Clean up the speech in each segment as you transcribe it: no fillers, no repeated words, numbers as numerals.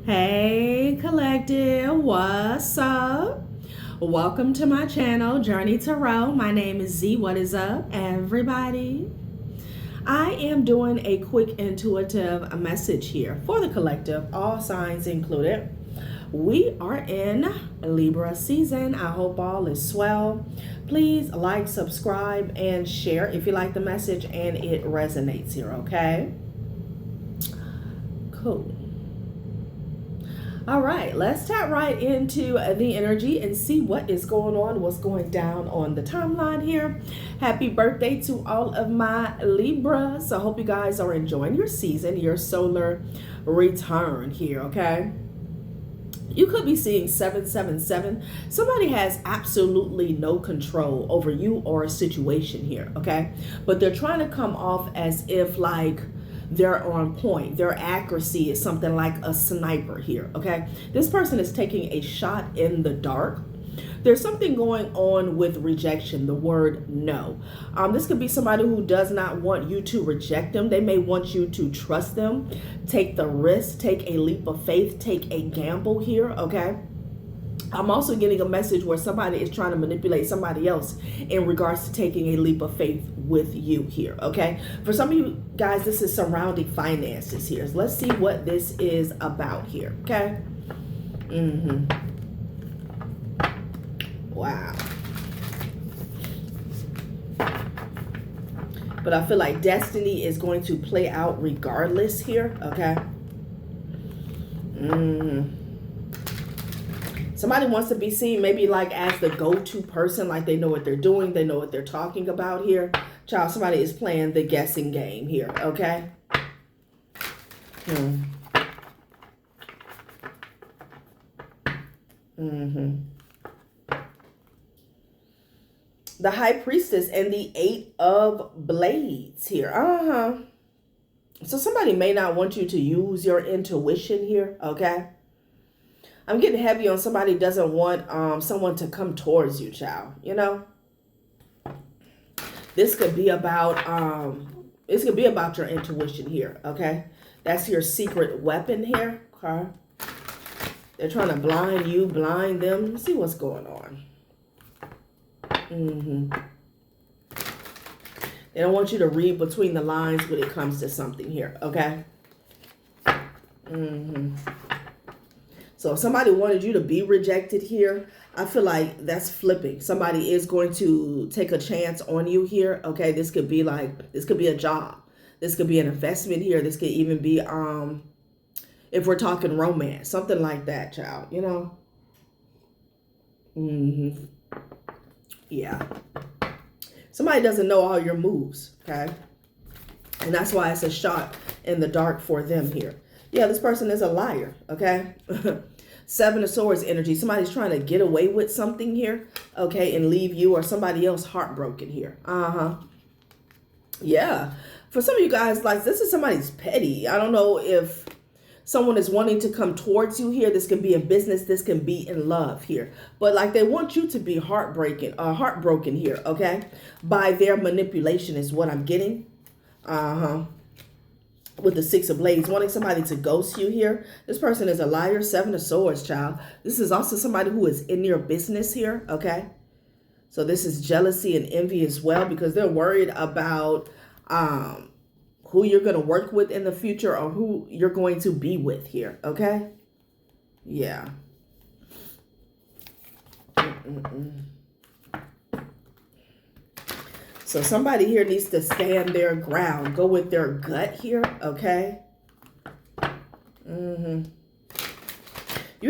Hey collective, what's up? Welcome to my channel, Journey Tarot. My name is Z. What is up, everybody? I am doing a quick intuitive message here for the collective, all signs included. We are in Libra season. I hope all is swell. Please like, subscribe, and share if you like the message and it resonates here, okay? Cool. All right, let's tap right into the energy and see what is going on, what's going down on the timeline here. Happy birthday to all of my Libras. I hope you guys are enjoying your season, your solar return here, okay? You could be seeing 777. Somebody has absolutely no control over you or a situation here, okay? But they're trying to come off as if like they're on point. Their accuracy is something like a sniper here, okay? This person is taking a shot in the dark. There's something going on with rejection, the word no. This could be somebody who does not want you to reject them. They may want you to trust them, take the risk, take a leap of faith, take a gamble here, okay? I'm also getting a message where somebody is trying to manipulate somebody else in regards to taking a leap of faith with you here, okay? For some of you guys, this is surrounding finances here. So let's see what this is about here, okay? Wow. But I feel like destiny is going to play out regardless here, okay? Somebody wants to be seen maybe like as the go-to person, like they know what they're doing, they know what they're talking about here. Child, somebody is playing the guessing game here, okay? The High Priestess and the Eight of Blades here. So somebody may not want you to use your intuition here, okay? I'm getting heavy on somebody doesn't want someone to come towards you, child, you know? This could be about your intuition here, okay? That's your secret weapon here, okay? They're trying to blind you, blind them. Let's see what's going on. They don't want you to read between the lines when it comes to something here, okay? So if somebody wanted you to be rejected here, I feel like that's flipping. Somebody is going to take a chance on you here, okay? This could be a job. This could be an investment here. This could even be, if we're talking romance, something like that, child, you know? Yeah. Somebody doesn't know all your moves, okay? And that's why it's a shot in the dark for them here. Yeah, this person is a liar, okay? Seven of Swords energy. Somebody's trying to get away with something here, okay, and leave you or somebody else heartbroken here. Yeah. For some of you guys, like, this is somebody's petty. I don't know if someone is wanting to come towards you here. This can be in business. This can be in love here. But like they want you to be heartbroken here, okay? By their manipulation is what I'm getting. With the Six of Blades, wanting somebody to ghost you here. This person is a liar. Seven of Swords, child. This is also somebody who is in your business here, okay? So this is jealousy and envy as well because they're worried about who you're going to work with in the future or who you're going to be with here, okay? Yeah. So somebody here needs to stand their ground, go with their gut here, okay? You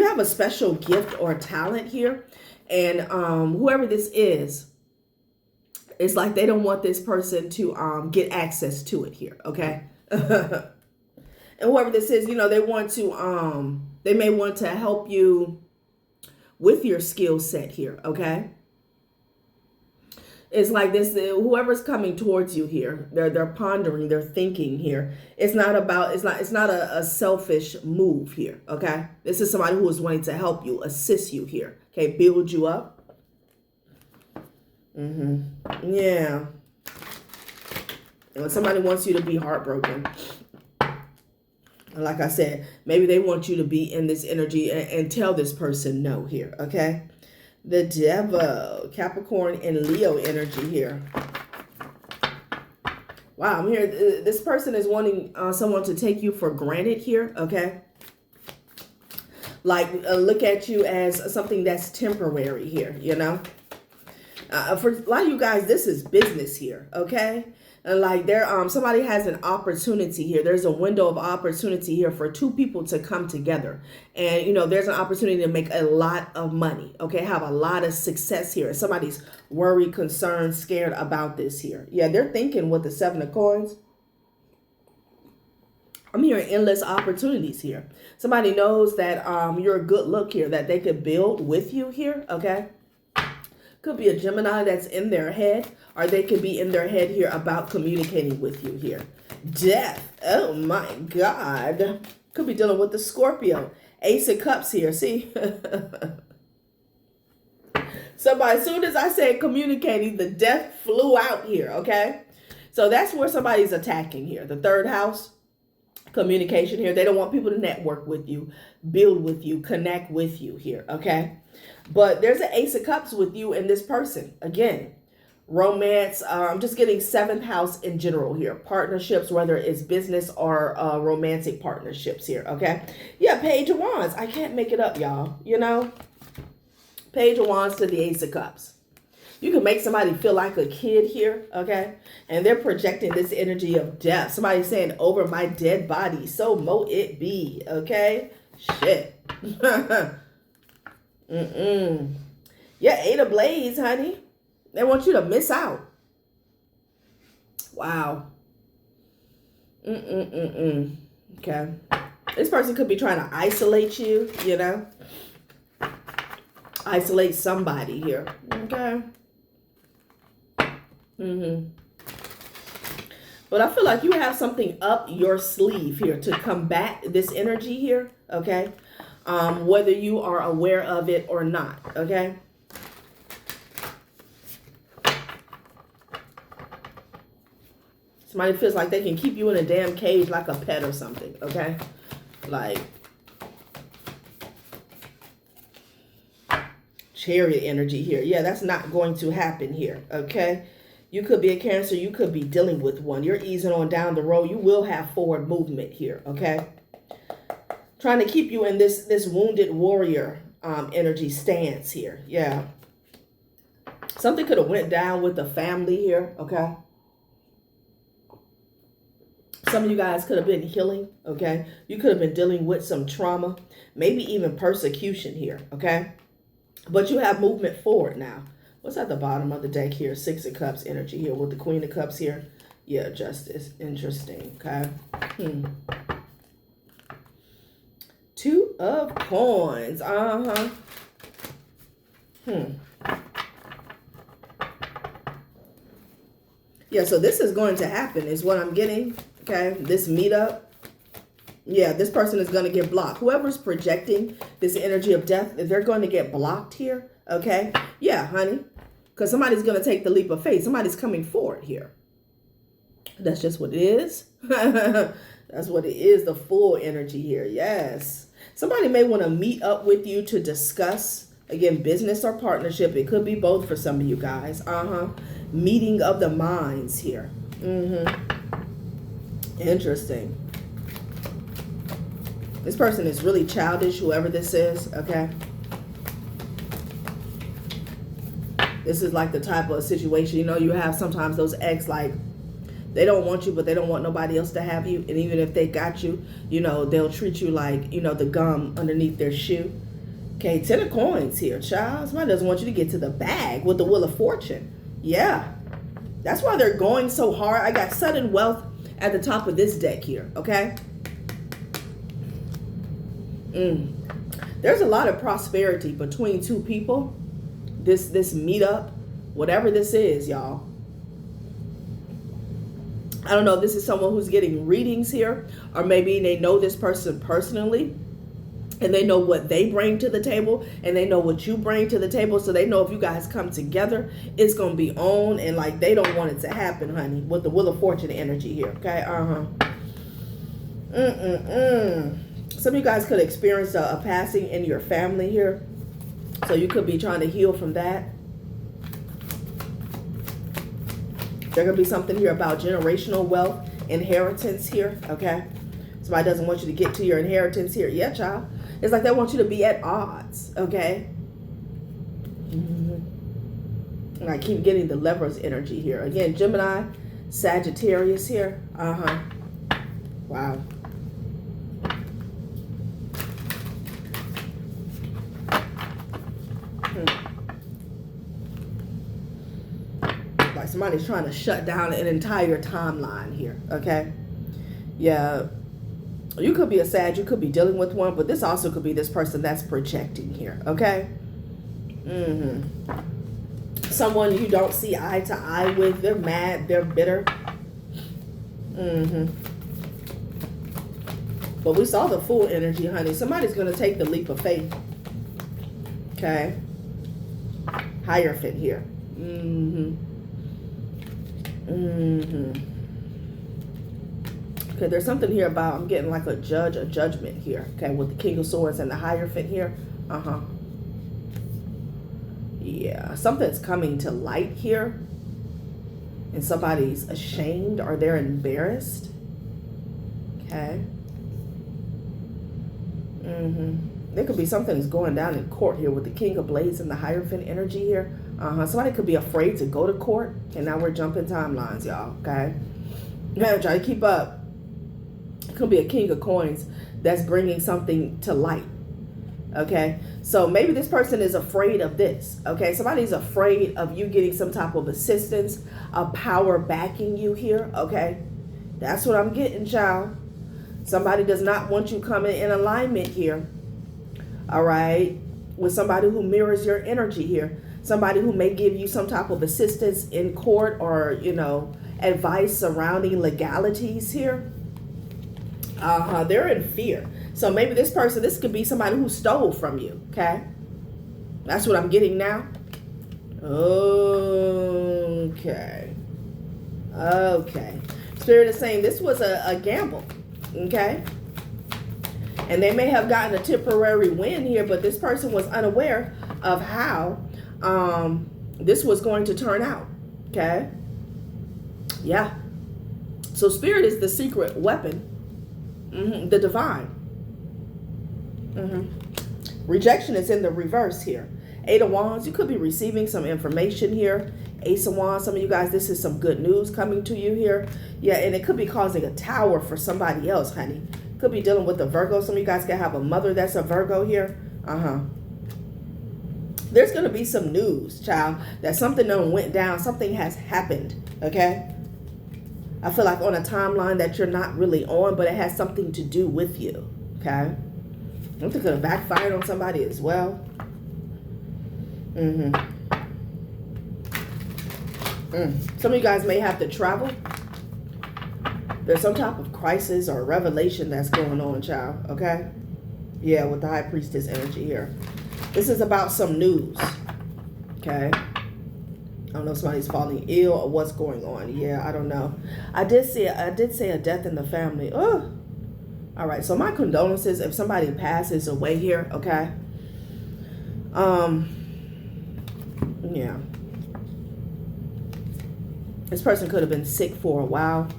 have a special gift or talent here, and whoever this is, it's like they don't want this person to get access to it here, okay? And whoever this is, you know, they want to, they may want to help you with your skill set here, okay? It's like this, whoever's coming towards you here, they're pondering, they're thinking here. It's not a selfish move here, okay? This is somebody who is wanting to help you, assist you here, okay? Build you up. Yeah. And when somebody wants you to be heartbroken. Like I said, maybe they want you to be in this energy and tell this person no here, okay? The Devil, Capricorn and Leo energy here. Wow, I'm here. This person is wanting someone to take you for granted here, okay? Like, look at you as something that's temporary here, you know? For a lot of you guys, this is business here, okay? Like somebody has an opportunity here. There's a window of opportunity here for two people to come together. And, you know, there's an opportunity to make a lot of money, okay? Have a lot of success here. Somebody's worried, concerned, scared about this here. Yeah, they're thinking with the 7 of coins. I'm hearing endless opportunities here. Somebody knows that you're a good look here, that they could build with you here, okay? Could be a Gemini that's in their head, or they could be in their head here about communicating with you here. Death. Oh my God. Could be dealing with the Scorpio. Ace of Cups here. See? Somebody, as soon as I said communicating, the death flew out here, okay? So that's where somebody's attacking here. The 3rd house, communication here. They don't want people to network with you, build with you, connect with you here, okay? But there's an Ace of Cups with you and this person. Again, romance. I'm just getting 7th house in general here. Partnerships, whether it's business or romantic partnerships here, okay? Yeah, Page of Wands. I can't make it up, y'all, you know? Page of Wands to the Ace of Cups. You can make somebody feel like a kid here, okay? And they're projecting this energy of death. Somebody's saying, over my dead body, so mo it be, okay? Shit. Yeah, 8 of Blades, honey. They want you to miss out. Wow. Okay. This person could be trying to isolate you, you know? Isolate somebody here, okay? But I feel like you have something up your sleeve here to combat this energy here, okay? Whether you are aware of it or not, okay? Somebody feels like they can keep you in a damn cage like a pet or something, okay? Like Chariot energy here. Yeah, that's not going to happen here, okay? You could be a Cancer. You could be dealing with one. You're easing on down the road. You will have forward movement here, okay? Trying to keep you in this wounded warrior energy stance here. Yeah. Something could have went down with the family here, okay? Some of you guys could have been healing, okay? You could have been dealing with some trauma, maybe even persecution here, okay? But you have movement forward now. What's at the bottom of the deck here? 6 of Cups energy here with the Queen of Cups here. Yeah, Justice. Interesting, okay? 2 of Coins. Yeah, so this is going to happen is what I'm getting, okay? This meetup. Yeah, this person is going to get blocked. Whoever's projecting this energy of death, they're going to get blocked here, okay? Yeah, honey, because somebody's going to take the leap of faith. Somebody's coming forward here. That's just what it is. That's what it is, the full energy here, yes. Somebody may want to meet up with you to discuss, again, business or partnership. It could be both for some of you guys. Meeting of the minds here. Interesting. This person is really childish, whoever this is, okay? This is like the type of situation, you know, you have sometimes those ex, like, they don't want you, but they don't want nobody else to have you. And even if they got you, you know, they'll treat you like, you know, the gum underneath their shoe. Okay, 10 of Coins here, child. Somebody doesn't want you to get to the bag with the Wheel of Fortune. Yeah. That's why they're going so hard. I got sudden wealth at the top of this deck here, okay? There's a lot of prosperity between two people. This meetup, whatever this is, y'all. I don't know if this is someone who's getting readings here, or maybe they know this person personally and they know what they bring to the table and they know what you bring to the table. So they know if you guys come together, it's going to be on, and like they don't want it to happen, honey, with the Wheel of Fortune energy here. Okay. Some of you guys could experience a passing in your family here. So you could be trying to heal from that. There could be something here about generational wealth, inheritance here, okay? Somebody doesn't want you to get to your inheritance here. Yeah, child. It's like they want you to be at odds, okay? And I keep getting the Lever's energy here. Again, Gemini, Sagittarius here. Wow. Like somebody's trying to shut down an entire timeline here, okay? Yeah. You could be a Sag, you could be dealing with one, but this also could be this person that's projecting here, okay? Someone you don't see eye to eye with, they're mad, they're bitter. But we saw the Fool energy, honey. Somebody's going to take the leap of faith. Okay. Hierophant here. Okay, there's something here about, I'm getting like a judgment here. Okay, with the King of Swords and the Hierophant here. Yeah, something's coming to light here. And somebody's ashamed or they're embarrassed. Okay. There could be something that's going down in court here with the King of Blades and the Hierophant energy here. Somebody could be afraid to go to court. And now we're jumping timelines, y'all. Okay. You gotta try to keep up. It could be a King of Coins that's bringing something to light. Okay. So maybe this person is afraid of this. Okay. Somebody's afraid of you getting some type of assistance, a power backing you here. Okay. That's what I'm getting, child. Somebody does not want you coming in alignment here. All right. With somebody who mirrors your energy here. Somebody who may give you some type of assistance in court or, you know, advice surrounding legalities here. They're in fear. So maybe this person, this could be somebody who stole from you. Okay. That's what I'm getting now. Okay. Okay. Spirit is saying this was a gamble. Okay. And they may have gotten a temporary win here, but this person was unaware of how this was going to turn out. Okay. Yeah. So spirit is the secret weapon. The divine. Rejection is in the reverse here. 8 of Wands, you could be receiving some information here. Ace of Wands, some of you guys, this is some good news coming to you here. Yeah, and it could be causing a tower for somebody else, honey. Could be dealing with a Virgo. Some of you guys can have a mother that's a Virgo here. There's going to be some news, child, that something done went down. Something has happened, okay? I feel like on a timeline that you're not really on, but it has something to do with you, okay? Something could have backfired on somebody as well. Some of you guys may have to travel. There's some type of crisis or revelation that's going on, child, okay? Yeah, with the High Priestess energy here. This is about some news, okay? I don't know if somebody's falling ill or what's going on. Yeah, I don't know. I did say a death in the family. Oh, all right. So my condolences if somebody passes away here, okay? Yeah. This person could have been sick for a while.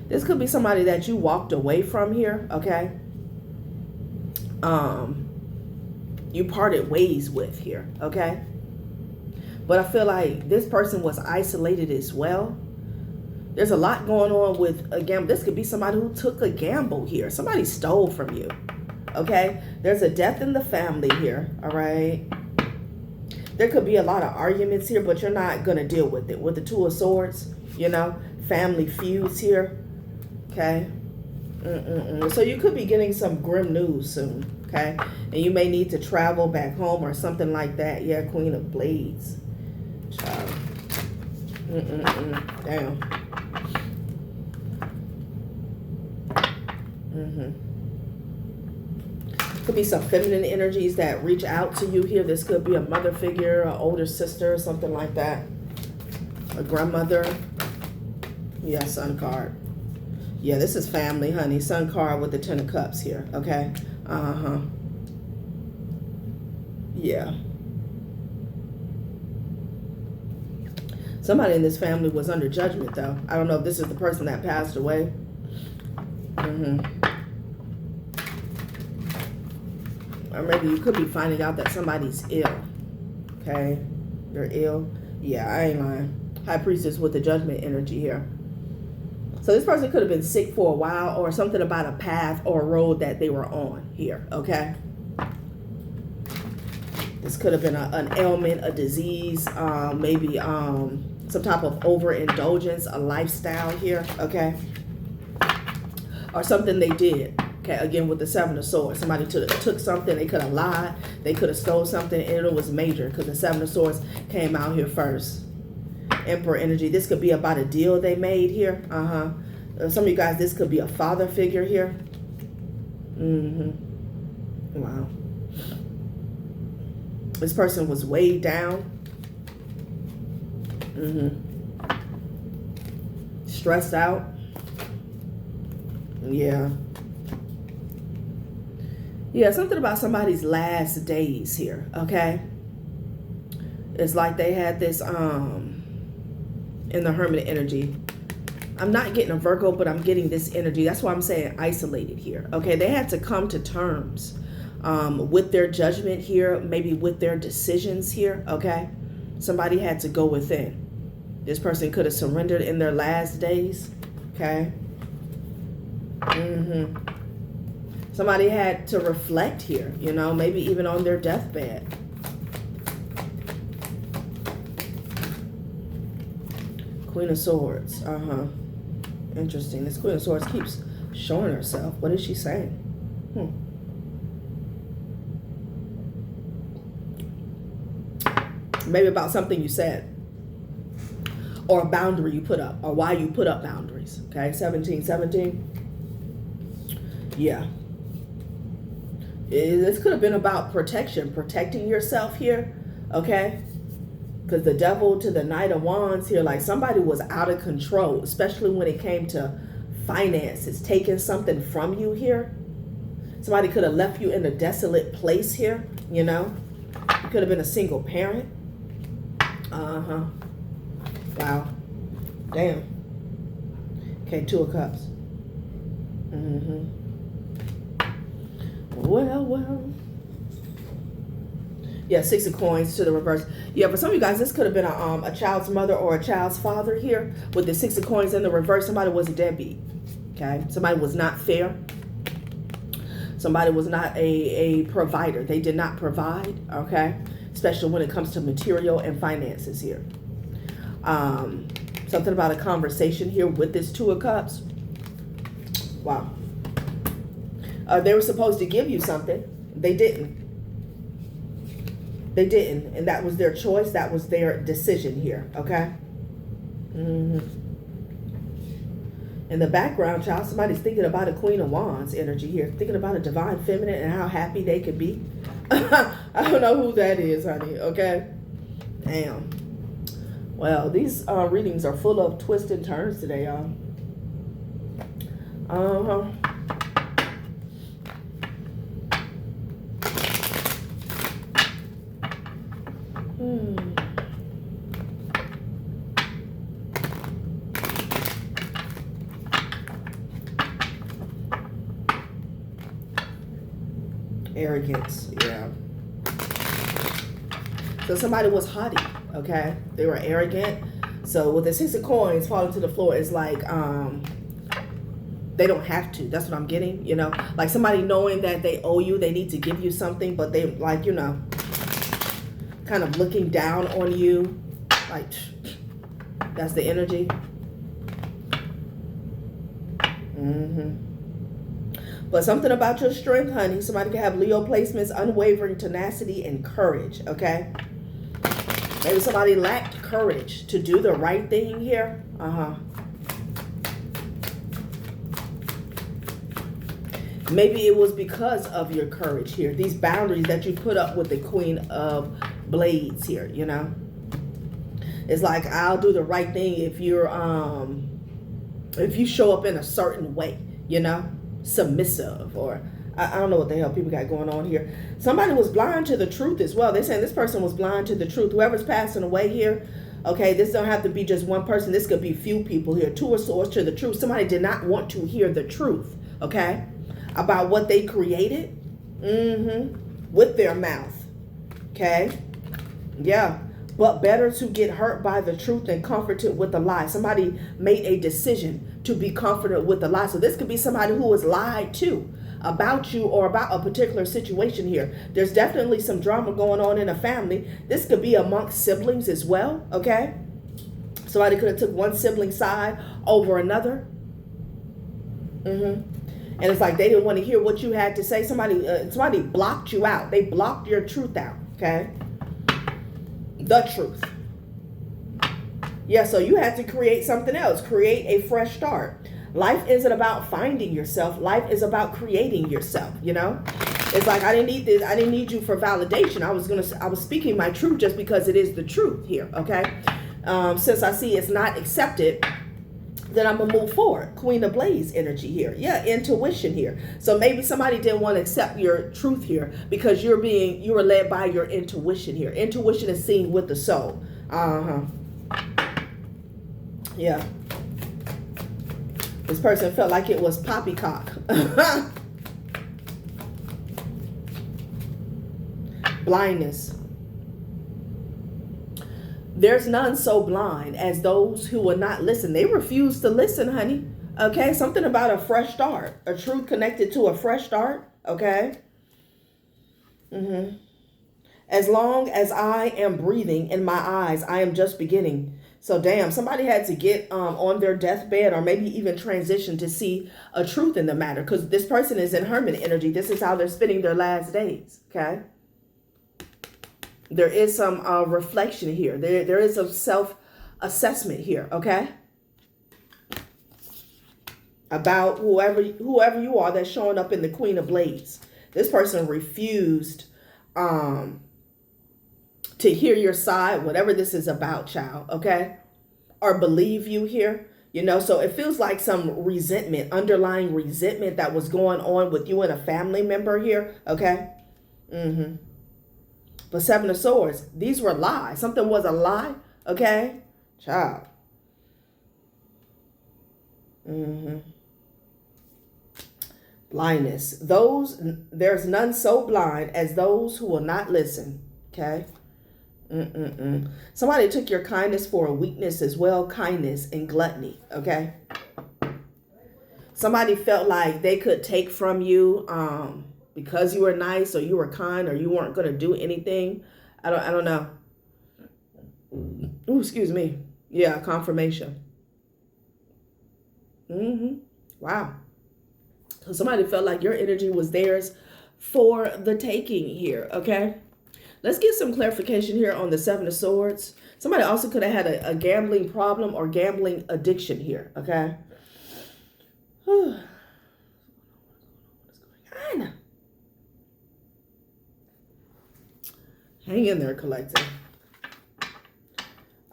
This could be somebody that you walked away from here, okay? You parted ways with here, okay? But I feel like this person was isolated as well. There's a lot going on with a gamble. This could be somebody who took a gamble here. Somebody stole from you, okay? There's a death in the family here, all right? There could be a lot of arguments here, but you're not going to deal with it. With the Two of Swords, you know, family feuds here. Okay. So you could be getting some grim news soon. Okay. And you may need to travel back home or something like that. Yeah, Queen of Blades. Child. Damn. Could be some feminine energies that reach out to you here. This could be a mother figure, an older sister, something like that. A grandmother. Yeah, Sun card. Yeah, this is family, honey. Sun card with the 10 of Cups here, okay? Yeah. Somebody in this family was under judgment, though. I don't know if this is the person that passed away. Or maybe you could be finding out that somebody's ill. Okay? They're ill. Yeah, I ain't lying. High Priestess with the judgment energy here. So this person could have been sick for a while, or something about a path or a road that they were on here. Okay? This could have been an ailment, a disease, maybe some type of overindulgence, a lifestyle here. Okay? Or something they did. Okay, again with the 7 of Swords. Somebody took something, they could have lied, they could have stole something, and it was major because the 7 of Swords came out here first. Emperor energy. This could be about a deal they made here. Some of you guys, this could be a father figure here. Wow. This person was weighed down. Stressed out. Yeah. Yeah, something about somebody's last days here, okay? It's like they had this in the Hermit energy. I'm not getting a Virgo, but I'm getting this energy. That's why I'm saying isolated here, okay? They had to come to terms with their judgment here, maybe with their decisions here, okay? Somebody had to go within. This person could have surrendered in their last days, okay? Somebody had to reflect here, you know, maybe even on their deathbed. Queen of Swords. Interesting. This Queen of Swords keeps showing herself. What is she saying? Maybe about something you said, or a boundary you put up, or why you put up boundaries. Okay, 1717. Yeah. This could have been about protection, protecting yourself here, okay? Because the Devil to the Knight of Wands here, like somebody was out of control, especially when it came to finances, taking something from you here. Somebody could have left you in a desolate place here, you know? You could have been a single parent. Wow. Damn. Okay, 2 of Cups. Well. Yeah, 6 of Coins to the reverse. Yeah, for some of you guys, this could have been a child's mother or a child's father here. With the 6 of Coins in the reverse, somebody was a deadbeat. Okay? Somebody was not fair. Somebody was not a provider. They did not provide, okay? Especially when it comes to material and finances here. Something about a conversation here with this 2 of Cups. Wow. They were supposed to give you something. They didn't. They didn't. And that was their choice. That was their decision here. Okay? In the background, child, somebody's thinking about a Queen of Wands energy here. Thinking about a divine feminine and how happy they could be. I don't know who that is, honey. Okay? Damn. Well, these readings are full of twists and turns today, y'all. Arrogance, yeah. So somebody was haughty, okay? They were arrogant. So with the 6 of Coins falling to the floor, it's like they don't have to. That's what I'm getting, you know? Like somebody knowing that they owe you, they need to give you something, but they, like, you know, kind of looking down on you. Like, that's the energy. But something about your strength, honey. Somebody can have Leo placements, unwavering tenacity and courage, okay? Maybe somebody lacked courage to do the right thing here. Maybe it was because of your courage here. These boundaries that you put up with the Queen of Blades here, you know. It's like, I'll do the right thing if you show up in a certain way, you know, submissive, or I don't know what the hell people got going on here. Somebody was blind to the truth as well. They're saying this person was blind to the truth. Whoever's passing away here, okay, this don't have to be just one person. This could be few people here. Two of Swords to the truth. Somebody did not want to hear the truth, okay, about what they created with their mouth, okay? Yeah. But better to get hurt by the truth than comforted with a lie. Somebody made a decision to be comforted with a lie. So this could be somebody who was lied to about you or about a particular situation here. There's definitely some drama going on in a family. This could be amongst siblings as well, okay? Somebody could have took one sibling side over another. And it's like they didn't want to hear what you had to say. Somebody blocked you out. They blocked your truth out, okay? The truth. Yeah, so you had to create something else. Create a fresh start. Life isn't about finding yourself. Life is about creating yourself, you know? It's like, I didn't need this. I didn't need you for validation. I was speaking my truth just because it is the truth here, okay? Since I see it's not accepted, then I'm going to move forward. Queen of Blades energy here. Yeah, intuition here. So maybe somebody didn't want to accept your truth here because you were led by your intuition here. Intuition is seen with the soul. Yeah. This person felt like it was poppycock. Blindness. There's none so blind as those who will not listen. They refuse to listen, honey. Okay, something about a fresh start. A truth connected to a fresh start. Okay. As long as I am breathing in my eyes, I am just beginning. So damn, somebody had to get on their deathbed or maybe even transition to see a truth in the matter, because this person is in hermit energy. This is how they're spending their last days. Okay. There is some reflection here. There is a self-assessment here, okay? About whoever you are that's showing up in the Queen of Blades. This person refused to hear your side, whatever this is about, child, okay? Or believe you here, you know? So it feels like some resentment, underlying resentment that was going on with you and a family member here, okay? But Seven of Swords, these were lies. Something was a lie, okay? Child. Blindness. There's none so blind as those who will not listen, okay? Somebody took your kindness for a weakness as well. Kindness and gluttony, okay? Somebody felt like they could take from you, because you were nice or you were kind or you weren't going to do anything. I don't know. Ooh, excuse me. Yeah, confirmation. Wow. So somebody felt like your energy was theirs for the taking here, okay? Let's get some clarification here on the Seven of Swords. Somebody also could have had a gambling problem or gambling addiction here, okay? What's going on? Hang in there, collective.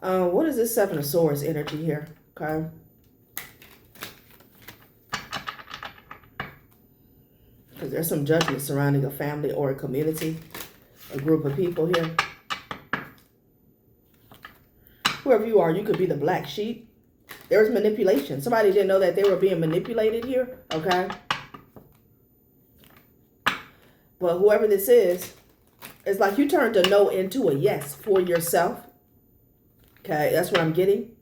What is this Seven of Swords energy here? Okay. Because there's some judgment surrounding a family or a community, a group of people here. Whoever you are, you could be the black sheep. There's manipulation. Somebody didn't know that they were being manipulated here. Okay. But whoever this is, it's like you turned a no into a yes for yourself. Okay, that's what I'm getting.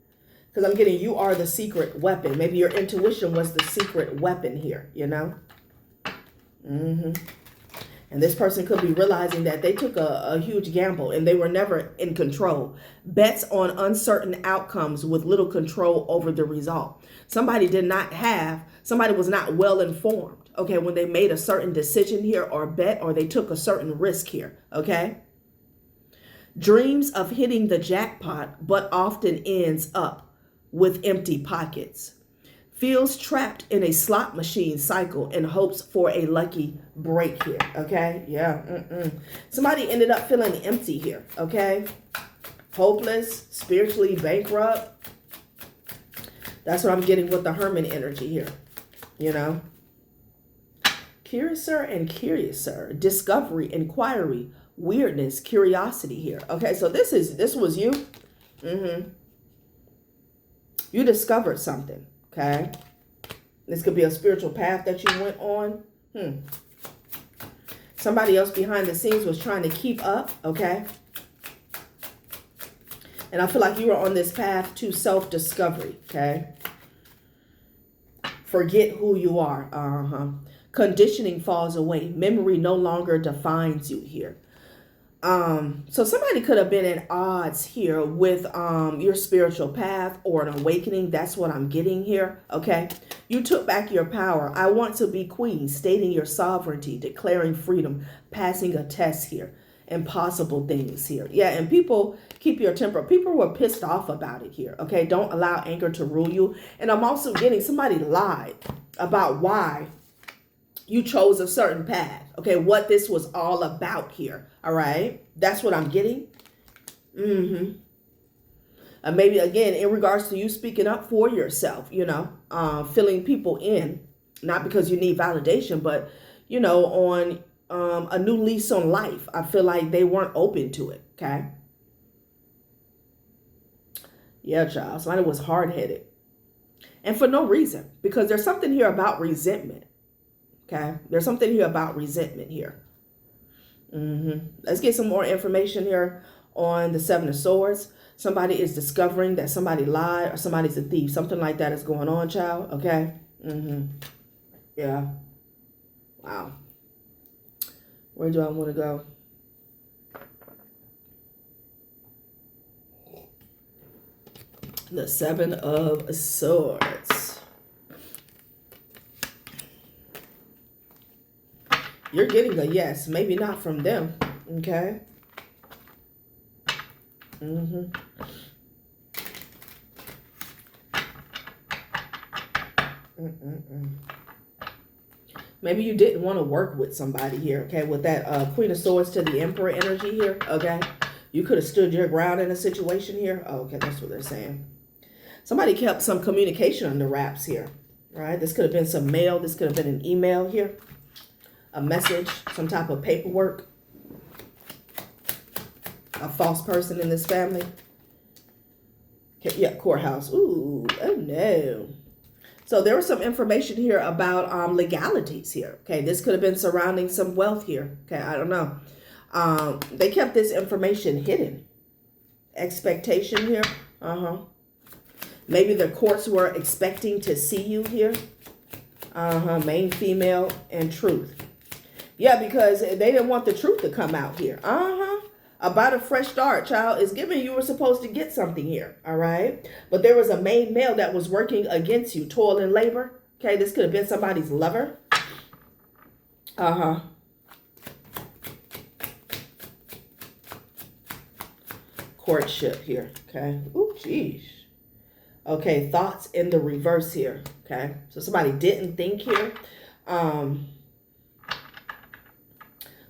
Because I'm getting you are the secret weapon. Maybe your intuition was the secret weapon here, you know? And this person could be realizing that they took a huge gamble and they were never in control. Bets on uncertain outcomes with little control over the result. Somebody was not well informed. Okay, when they made a certain decision here or bet or they took a certain risk here, okay? Dreams of hitting the jackpot, but often ends up with empty pockets. feels trapped in a slot machine cycle and hopes for a lucky break here, okay? Yeah, Somebody ended up feeling empty here, okay? Hopeless, spiritually bankrupt. That's what I'm getting with the Hermit energy here, you know? Curiouser and curiouser, discovery, inquiry, weirdness, curiosity here. Okay, so this was you. You discovered something, okay? This could be a spiritual path that you went on. Somebody else behind the scenes was trying to keep up, okay? And I feel like you were on this path to self-discovery, okay? Forget who you are. Conditioning falls away. Memory no longer defines you here. So somebody could have been at odds here with your spiritual path or an awakening. That's what I'm getting here, okay? You took back your power. I want to be queen, stating your sovereignty, declaring freedom, passing a test here, impossible things here. Yeah, and people, keep your temper. People were pissed off about it here, okay? Don't allow anger to rule you. And I'm also getting somebody lied about why you chose a certain path, okay? What this was all about here, all right? That's what I'm getting. Maybe, again, in regards to you speaking up for yourself, you know, filling people in, not because you need validation, but, you know, on a new lease on life. I feel like they weren't open to it, okay? Yeah, child. Somebody was hard-headed. And for no reason, because there's something here about resentment. Okay, there's something here about resentment here. Let's get some more information here on the Seven of Swords. Somebody is discovering that somebody lied or somebody's a thief. Something like that is going on, child. Okay. Yeah. Wow. Where do I want to go? The Seven of Swords. You're getting a yes, maybe not from them, okay? Maybe you didn't want to work with somebody here, okay? With that Queen of Swords to the Emperor energy here, okay? You could have stood your ground in a situation here. Oh, okay, that's what they're saying. Somebody kept some communication under wraps here, right? This could have been some mail. This could have been an email here. A message, some type of paperwork. A false person in this family. Okay, yeah, courthouse. Ooh, oh no. So there was some information here about legalities here. Okay, this could have been surrounding some wealth here. Okay, I don't know. They kept this information hidden. Expectation here. Maybe the courts were expecting to see you here. Main female and truth. Yeah, because they didn't want the truth to come out here. About a fresh start, child. Is given you were supposed to get something here, all right? But there was a main male that was working against you, toil and labor. Okay, this could have been somebody's lover. Courtship here, okay? Ooh, geez. Okay, thoughts in the reverse here, okay? So somebody didn't think here.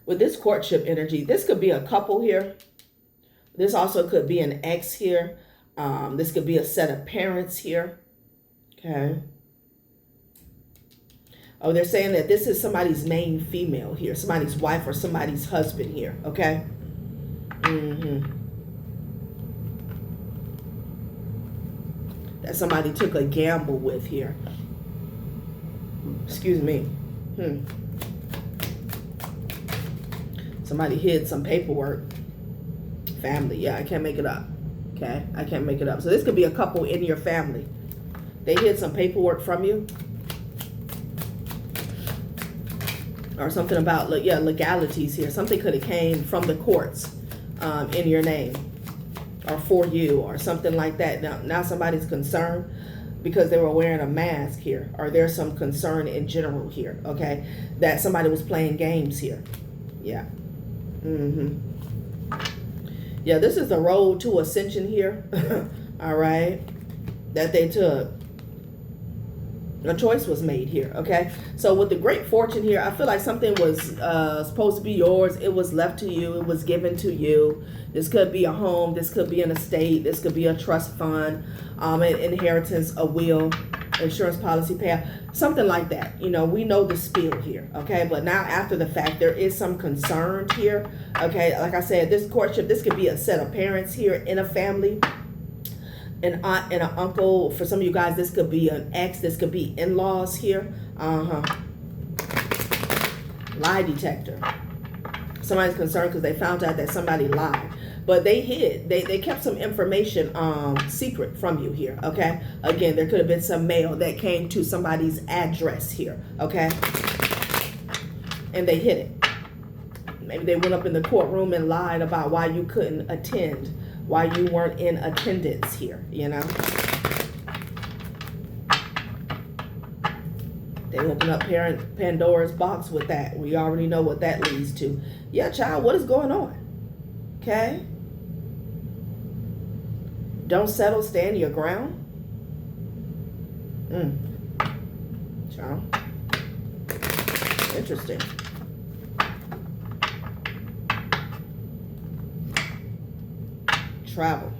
With this courtship energy, this could be a couple here. This also could be an ex here. This could be a set of parents here. Okay. Oh, they're saying that this is somebody's main female here. Somebody's wife or somebody's husband here. Okay. That somebody took a gamble with here. Excuse me. Somebody hid some paperwork. Family. Yeah, I can't make it up. Okay, I can't make it up. So this could be a couple in your family. They hid some paperwork from you. Or something about, yeah, legalities here. Something could have came from the courts in your name. Or for you. Or something like that. Now somebody's concerned because they were wearing a mask here. Or there's some concern in general here. Okay, that somebody was playing games here. Yeah. Yeah, this is the road to ascension here. All right. That they took. A choice was made here, okay? So with the great fortune here, I feel like something was supposed to be yours. It was left to you. It was given to you. This could be a home. This could be an estate. This could be a trust fund, an inheritance, a will, insurance policy payout, something like that. You know, we know the spiel here, okay? But now after the fact, there is some concern here, okay? Like I said, this courtship, this could be a set of parents here in a family. An aunt and an uncle. For some of you guys, this could be an ex. This could be in-laws here. Lie detector. Somebody's concerned because they found out that somebody lied. But they hid. They kept some information secret from you here, okay? Again, there could have been some mail that came to somebody's address here, okay? And they hid it. Maybe they went up in the courtroom and lied about why you couldn't attend, why you weren't in attendance here, you know. They open up Pandora's box with that. We already know what that leads to. Yeah, child, what is going on? Okay. Don't settle, stand your ground. Child. Interesting. Travel.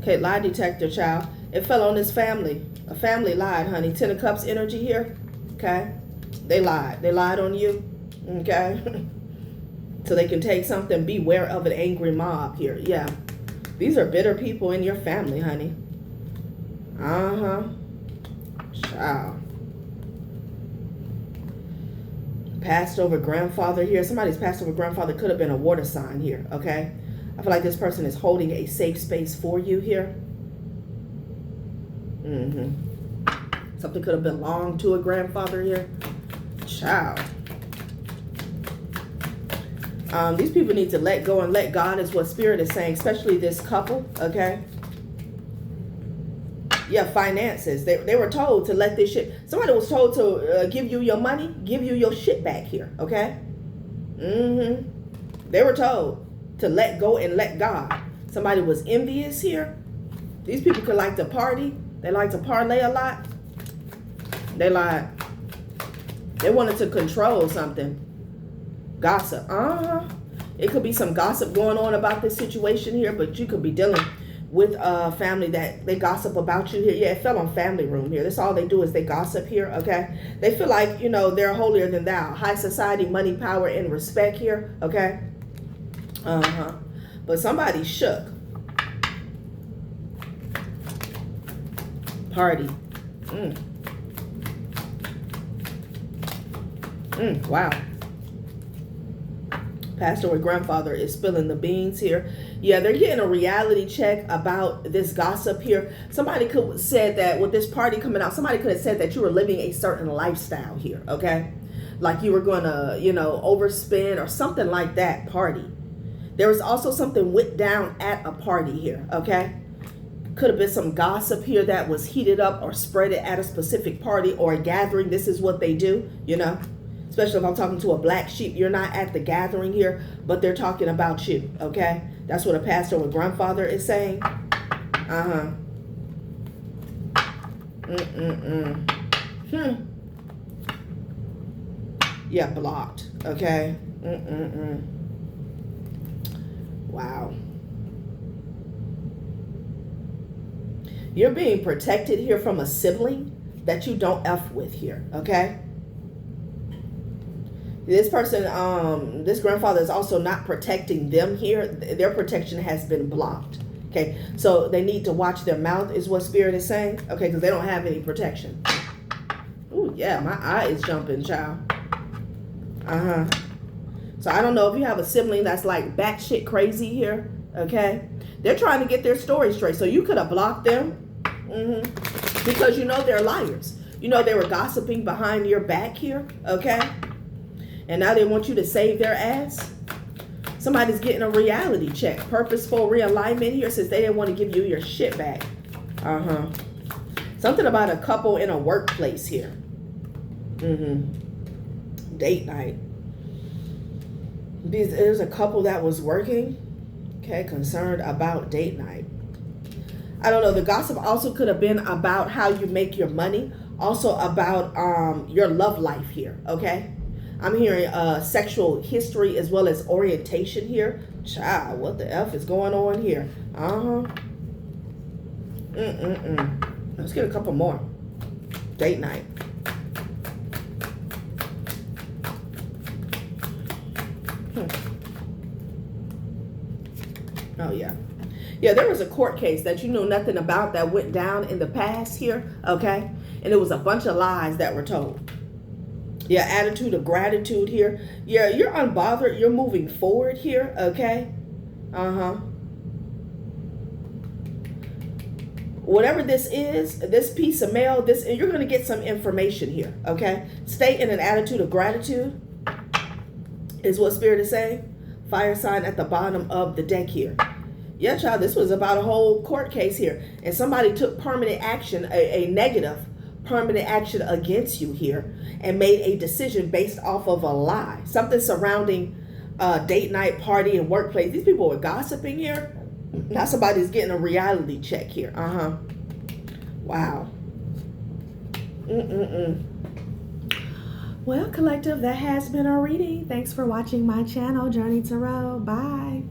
Okay, lie detector, child. It fell on this family. A family lied, honey. 10 of Cups energy here. Okay. They lied. They lied on you. Okay. So they can take something. Beware of an angry mob here. Yeah. These are bitter people in your family, honey. Child. Passed over grandfather here. Somebody's passed over grandfather. Could have been a water sign here, okay? I feel like this person is holding a safe space for you here. Something could have belonged to a grandfather here. Child. These people need to let go and let God is what Spirit is saying, especially this couple, okay? Yeah, finances. They were told to let this shit. Somebody was told to give you your money, give you your shit back here, okay? They were told to let go and let God. Somebody was envious here. These people could like to party. They like to parlay a lot. They lied. They wanted to control something. Gossip. It could be some gossip going on about this situation here, but you could be dealing with a family that they gossip about you here. Yeah, it fell on family room here. That's all they do is they gossip here, okay? They feel like, you know, they're holier than thou. High society, money, power, and respect here, okay? But somebody shook. Party. Wow. Pastor or grandfather is spilling the beans here. Yeah, they're getting a reality check about this gossip here. Somebody could have said that with this party coming out, somebody could have said that you were living a certain lifestyle here, okay? Like you were going to, you know, overspend or something like that party. There was also something went down at a party here, okay? Could have been some gossip here that was heated up or spread it at a specific party or a gathering. This is what they do, you know? Especially if I'm talking to a black sheep, you're not at the gathering here, but they're talking about you, okay? That's what a pastor or grandfather is saying. Yeah, blocked, okay? Wow. You're being protected here from a sibling that you don't F with here, okay? This person, this grandfather is also not protecting them here. Their protection has been blocked. Okay, so they need to watch their mouth is what Spirit is saying. Okay, because they don't have any protection. Ooh, yeah, my eye is jumping, child. So I don't know if you have a sibling that's like batshit crazy here. Okay, they're trying to get their story straight. So you could have blocked them because you know they're liars. You know they were gossiping behind your back here. Okay. And now they want you to save their ass. Somebody's getting a reality check. Purposeful realignment here since they didn't want to give you your shit back. Something about a couple in a workplace here. Date night. There's a couple that was working. Okay, concerned about date night. I don't know. The gossip also could have been about how you make your money. Also about your love life here. Okay. I'm hearing sexual history as well as orientation here. Child, what the F is going on here? Let's get a couple more. Date night. Oh, yeah. Yeah, there was a court case that you know nothing about that went down in the past here, okay? And it was a bunch of lies that were told. Yeah, attitude of gratitude here. Yeah, you're unbothered. You're moving forward here, okay? Whatever this is, this piece of mail, you're going to get some information here, okay? Stay in an attitude of gratitude is what Spirit is saying. Fire sign at the bottom of the deck here. Yeah, child, this was about a whole court case here. And somebody took permanent action, a negative permanent action against you here and made a decision based off of a lie. Something surrounding date night, party, and workplace. These people were gossiping here. Now somebody's getting a reality check here. Wow. Well, collective, that has been our reading. Thanks for watching my channel, Journey Tarot. Bye.